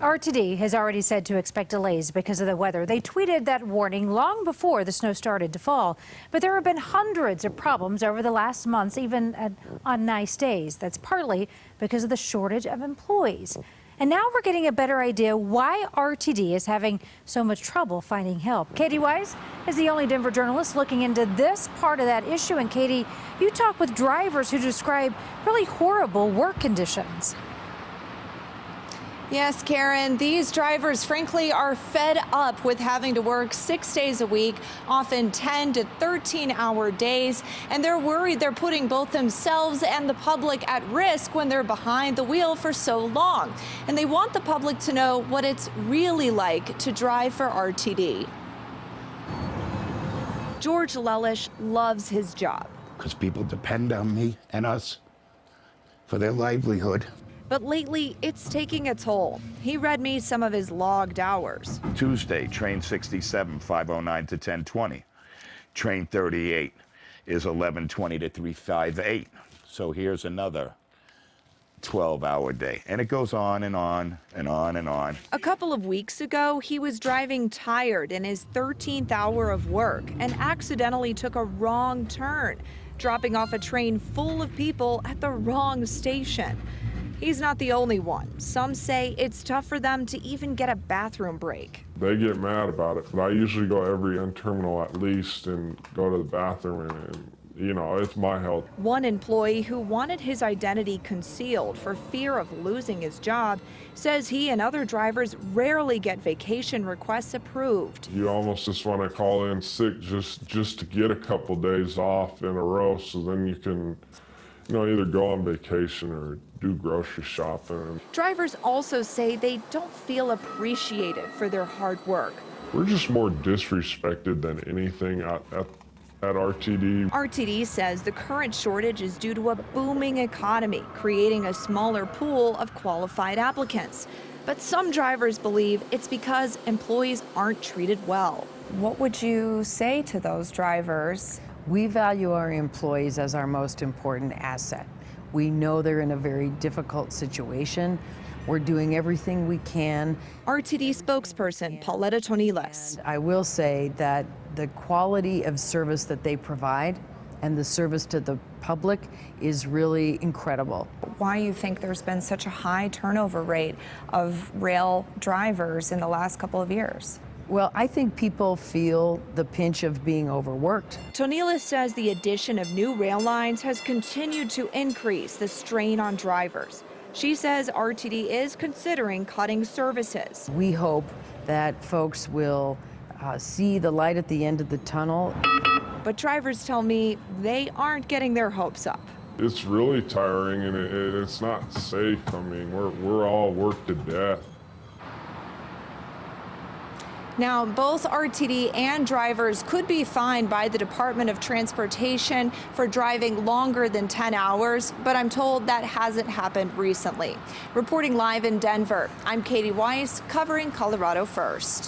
RTD has already said to expect delays because of the weather. They tweeted that warning long before the snow started to fall. But there have been hundreds of problems over the last months, even on nice days. That's partly because of the shortage of employees. And now we're getting a better idea why RTD is having so much trouble finding help. Katie Wise is the only Denver journalist looking into this part of that issue. And Katie, you talk with drivers who describe really horrible work conditions. Yes, Karen, these drivers, frankly, are fed up with having to work 6 days a week, often 10 to 13-hour days, and they're worried they're putting both themselves and the public at risk when they're behind the wheel for so long. And they want the public to know what it's really like to drive for RTD. George Lellish loves his job. Because people depend on me and us for their livelihood. But lately, it's taking a toll. He read me some of his logged hours. Tuesday, train 67, 5:09 to 10:20. Train 38 is 11:20 to 3:58. So here's another 12-hour day. And it goes on and on and on and on. A couple of weeks ago, he was driving tired in his 13th hour of work and accidentally took a wrong turn, dropping off a train full of people at the wrong station. He's not the only one. Some say it's tough for them to even get a bathroom break. They get mad about it, but I usually go every end terminal at least and go to the bathroom, and you know, it's my health. One employee who wanted his identity concealed for fear of losing his job says he and other drivers rarely get vacation requests approved. You almost just want to call in sick just to get a couple days off in a row, so then you can, you know, either go on vacation or do grocery shopping. Drivers also say they don't feel appreciated for their hard work. We're just more disrespected than anything at RTD. RTD says the current shortage is due to a booming economy, creating a smaller pool of qualified applicants. But some drivers believe it's because employees aren't treated well. What would you say to those drivers? We value our employees as our most important asset. We know they're in a very difficult situation. We're doing everything we can. RTD spokesperson Pauletta Toniles. I will say that the quality of service that they provide and the service to the public is really incredible. Why you think there's been such a high turnover rate of rail drivers in the last couple of years? Well, I think people feel the pinch of being overworked. Tonilis says the addition of new rail lines has continued to increase the strain on drivers. She says RTD is considering cutting services. We hope that folks will see the light at the end of the tunnel. But drivers tell me they aren't getting their hopes up. It's really tiring, and it's not safe. I mean, we're all worked to death. Now, both RTD and drivers could be fined by the Department of Transportation for driving longer than 10 hours, but I'm told that hasn't happened recently. Reporting live in Denver, I'm Katie Weiss, covering Colorado First.